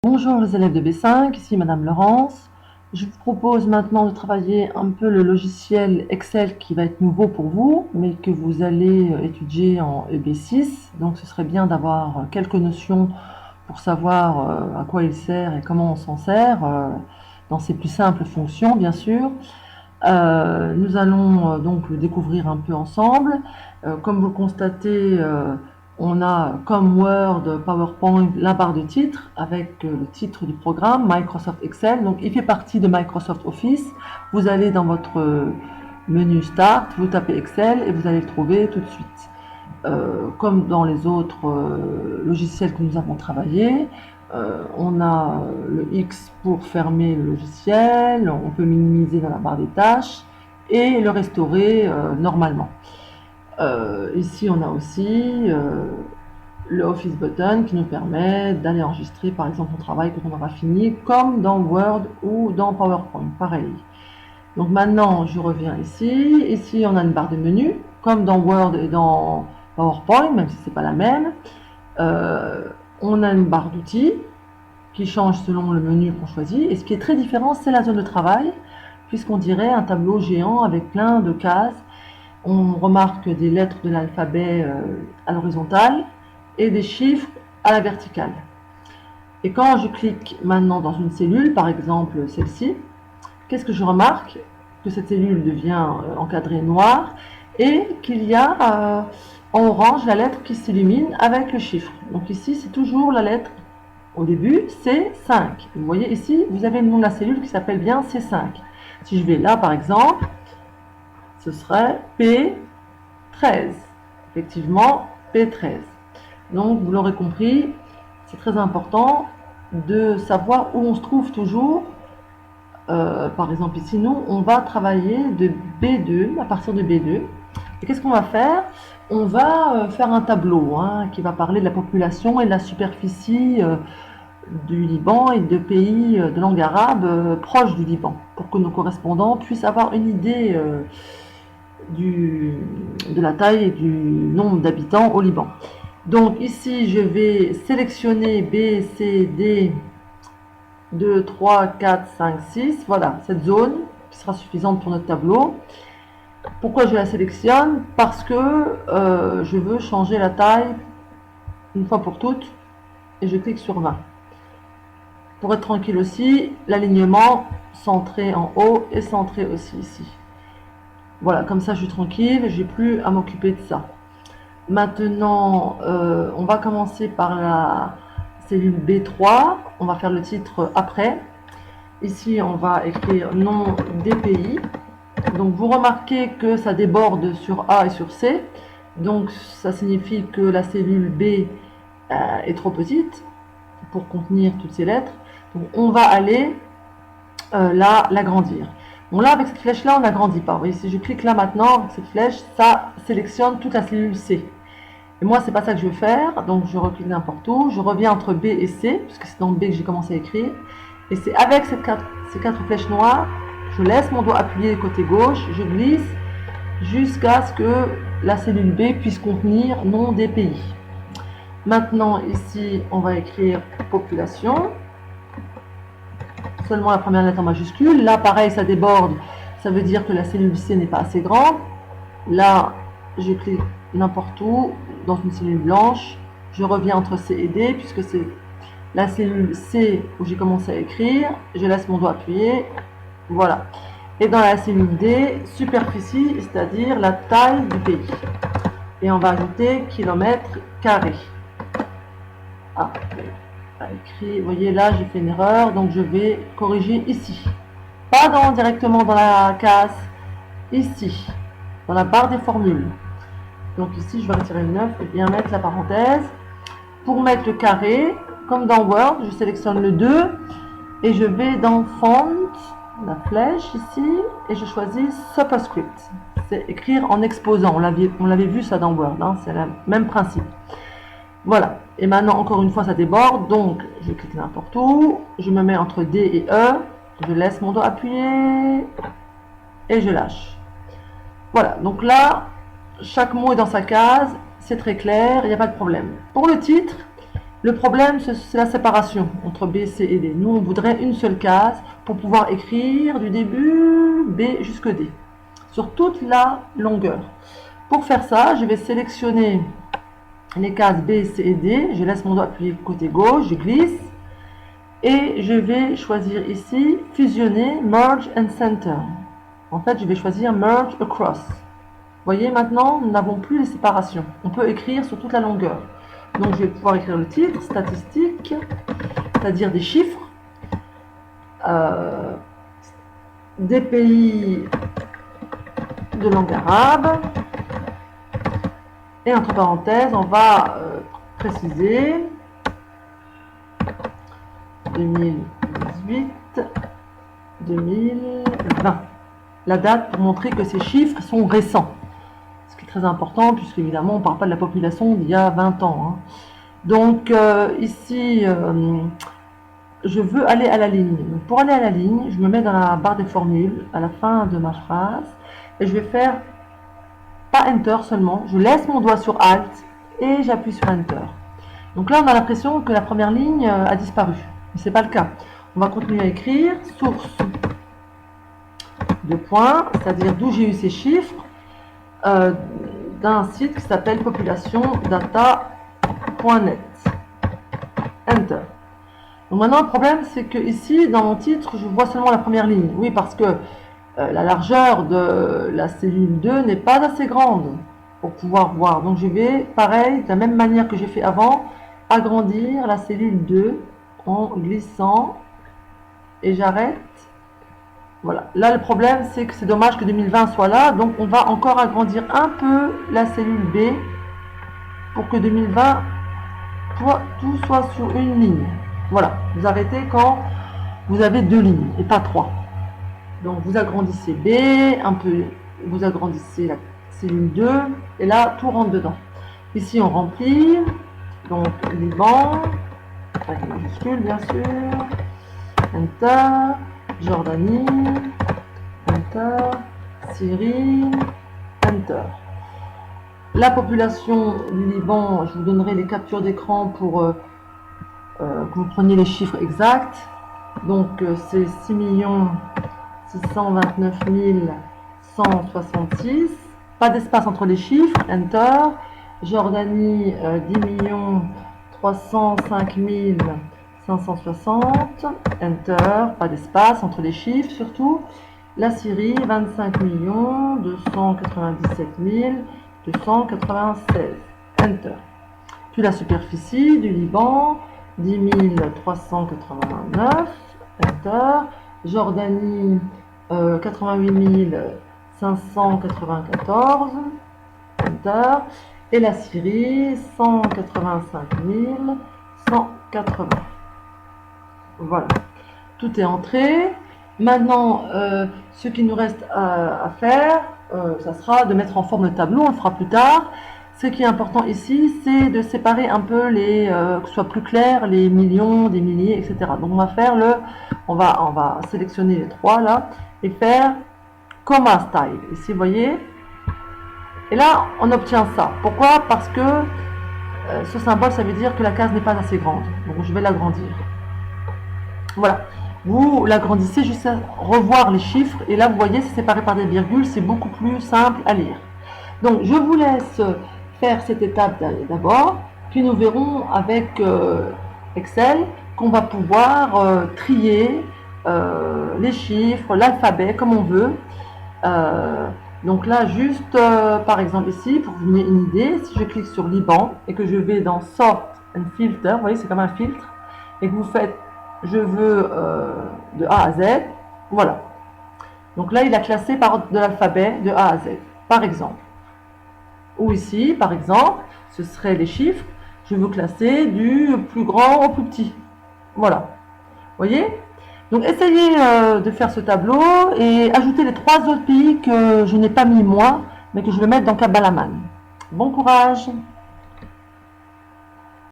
Bonjour les élèves de B5, ici Madame Laurence. Je vous propose maintenant de travailler un peu le logiciel Excel qui va être nouveau pour vous, mais que vous allez étudier en EB6. Donc ce serait bien d'avoir quelques notions pour savoir à quoi il sert et comment on s'en sert, dans ses plus simples fonctions bien sûr. Nous allons donc le découvrir un peu ensemble. Comme vous le constatez, on a comme Word, PowerPoint, la barre de titre avec le titre du programme Microsoft Excel. Donc il fait partie de Microsoft Office. Vous allez dans votre menu Start, vous tapez Excel et vous allez le trouver tout de suite. Comme dans les autres logiciels que nous avons travaillé, on a le X pour fermer le logiciel, on peut minimiser dans la barre des tâches et le restaurer normalement. Ici on a aussi le Office button qui nous permet d'aller enregistrer par exemple son travail quand on aura fini, comme dans Word ou dans PowerPoint, pareil. Donc maintenant je reviens ici, ici on a une barre de menu, comme dans Word et dans PowerPoint, même si c'est pas la même. On a une barre d'outils qui change selon le menu qu'on choisit. Et ce qui est très différent, c'est la zone de travail, puisqu'on dirait un tableau géant avec plein de cases. On remarque des lettres de l'alphabet à l'horizontale et des chiffres à la verticale. Et quand je clique maintenant dans une cellule, par exemple celle-ci, qu'est-ce que je remarque? Que cette cellule devient encadrée noire et qu'il y a en orange la lettre qui s'illumine avec le chiffre. Donc ici, c'est toujours la lettre au début, c'est 5. Vous voyez ici, vous avez le nom de la cellule qui s'appelle bien C5. Si je vais là, par exemple, ce serait P13. Effectivement, P13. Donc, vous l'aurez compris, c'est très important de savoir où on se trouve toujours. Par exemple, ici, nous, on va travailler de B2, à partir de B2. Et qu'est-ce qu'on va faire? On va faire un tableau qui va parler de la population et de la superficie du Liban et de pays de langue arabe proches du Liban, pour que nos correspondants puissent avoir une idée de la taille et du nombre d'habitants au Liban. Donc ici, je vais sélectionner B, C, D, 2, 3, 4, 5, 6. Voilà, cette zone qui sera suffisante pour notre tableau. Pourquoi je la sélectionne? Parce que je veux changer la taille une fois pour toutes et je clique sur 20. Pour être tranquille aussi, l'alignement centré en haut et centré aussi ici. Voilà, comme ça je suis tranquille, j'ai plus à m'occuper de ça. Maintenant, on va commencer par la cellule B3, on va faire le titre après. Ici, on va écrire nom des pays. Donc vous remarquez que ça déborde sur A et sur C. Donc ça signifie que la cellule B est trop petite pour contenir toutes ces lettres. Donc on va aller l'agrandir. Bon là, avec cette flèche-là, on n'agrandit pas. Vous voyez, si je clique là maintenant, avec cette flèche, ça sélectionne toute la cellule C. Et moi, c'est pas ça que je veux faire, donc je reclique n'importe où. Je reviens entre B et C, puisque c'est dans B que j'ai commencé à écrire. Et c'est avec ces quatre flèches noires, je laisse mon doigt appuyé côté gauche, je glisse jusqu'à ce que la cellule B puisse contenir nom des pays. Maintenant, ici, on va écrire population. Seulement la première lettre en majuscule. Là, pareil, ça déborde. Ça veut dire que la cellule C n'est pas assez grande. Là, je clique n'importe où, dans une cellule blanche. Je reviens entre C et D, puisque c'est la cellule C où j'ai commencé à écrire. Je laisse mon doigt appuyé. Voilà. Et dans la cellule D, superficie, c'est-à-dire la taille du pays. Et on va ajouter kilomètres carrés. Ah, écrit, vous voyez là j'ai fait une erreur, donc je vais corriger ici, pas directement dans la case, ici dans la barre des formules. Donc ici je vais retirer le 9 et bien mettre la parenthèse. Pour mettre le carré, comme dans Word, je sélectionne le 2 et je vais dans Font, la flèche ici, et je choisis Superscript, c'est écrire en exposant. On l'avait vu ça dans Word, c'est le même principe. Voilà, et maintenant encore une fois ça déborde, donc je clique n'importe où, je me mets entre D et E, je laisse mon doigt appuyé et je lâche. Voilà, donc là, chaque mot est dans sa case, c'est très clair, il n'y a pas de problème. Pour le titre, Le problème, c'est la séparation entre B, C et D. Nous, on voudrait une seule case pour pouvoir écrire du début B jusque D, sur toute la longueur. Pour faire ça, je vais sélectionner les cases B, C et D. Je laisse mon doigt appuyé côté gauche, je glisse. Et je vais choisir ici, fusionner, merge and center. En fait, je vais choisir merge across. Vous voyez, maintenant, nous n'avons plus les séparations. On peut écrire sur toute la longueur. Donc, je vais pouvoir écrire le titre, statistiques, c'est-à-dire des chiffres, des pays de langue arabe. Et entre parenthèses, on va préciser 2018, 2020. La date pour montrer que ces chiffres sont récents. Ce qui est très important, puisque évidemment, on ne parle pas de la population d'il y a 20 ans. Hein. Donc, ici, je veux aller à la ligne. Donc, pour aller à la ligne, je me mets dans la barre des formules, à la fin de ma phrase, et je vais faire, pas Enter seulement, je laisse mon doigt sur Alt, et j'appuie sur Enter. Donc là, on a l'impression que la première ligne a disparu. Mais ce n'est pas le cas. On va continuer à écrire source de points, c'est-à-dire d'où j'ai eu ces chiffres, d'un site qui s'appelle populationdata.net. Enter. Donc maintenant, le problème, c'est que ici, dans mon titre, je vois seulement la première ligne. Oui, parce que la largeur de la cellule 2 n'est pas assez grande pour pouvoir voir. Donc je vais, pareil, de la même manière que j'ai fait avant, agrandir la cellule 2 en glissant et j'arrête. Voilà. Là, le problème, c'est que c'est dommage que 2020 soit là. Donc, on va encore agrandir un peu la cellule B pour que 2020, tout soit sur une ligne. Voilà. Vous arrêtez quand vous avez 2 lignes et pas 3. Donc, vous agrandissez B, un peu, vous agrandissez la cellule 2 et là, tout rentre dedans. Ici, on remplit. Donc, Liban, avec majuscule, bien sûr. Enter. Jordanie, Enter, Syrie, Enter. La population du Liban, je vous donnerai les captures d'écran pour que vous preniez les chiffres exacts. Donc c'est 6 629 166. Pas d'espace entre les chiffres, Enter. Jordanie, 10 305 560, Enter, pas d'espace entre les chiffres surtout. La Syrie, 25 297 296, Enter. Puis la superficie du Liban, 10 389, Enter. Jordanie, 88 594, Enter. Et la Syrie, 185 180. Voilà, tout est entré. Maintenant, ce qu'il nous reste à faire, ça sera de mettre en forme le tableau, on le fera plus tard. Ce qui est important ici, c'est de séparer un peu les, que ce soit plus clair, les millions, des milliers, etc. Donc on va faire on va sélectionner les 3 là et faire comma style. Ici, vous voyez. Et là, on obtient ça. Pourquoi? Parce que ce symbole, ça veut dire que la case n'est pas assez grande. Donc je vais l'agrandir. Voilà. Vous l'agrandissez jusqu'à revoir les chiffres. Et là, vous voyez, c'est séparé par des virgules. C'est beaucoup plus simple à lire. Donc, je vous laisse faire cette étape d'abord. Puis nous verrons avec Excel qu'on va pouvoir trier les chiffres, l'alphabet, comme on veut. Donc là, juste par exemple ici, pour vous donner une idée, si je clique sur Liban et que je vais dans Sort and Filter, vous voyez, c'est comme un filtre, et que vous faites je veux de A à Z, voilà. Donc là, il a classé par ordre de l'alphabet de A à Z, par exemple. Ou ici, par exemple, ce serait les chiffres, je veux classer du plus grand au plus petit. Voilà. Vous voyez? Donc essayez de faire ce tableau et ajoutez les 3 autres pays que je n'ai pas mis moi, mais que je vais mettre dans Kabalaman. Bon courage!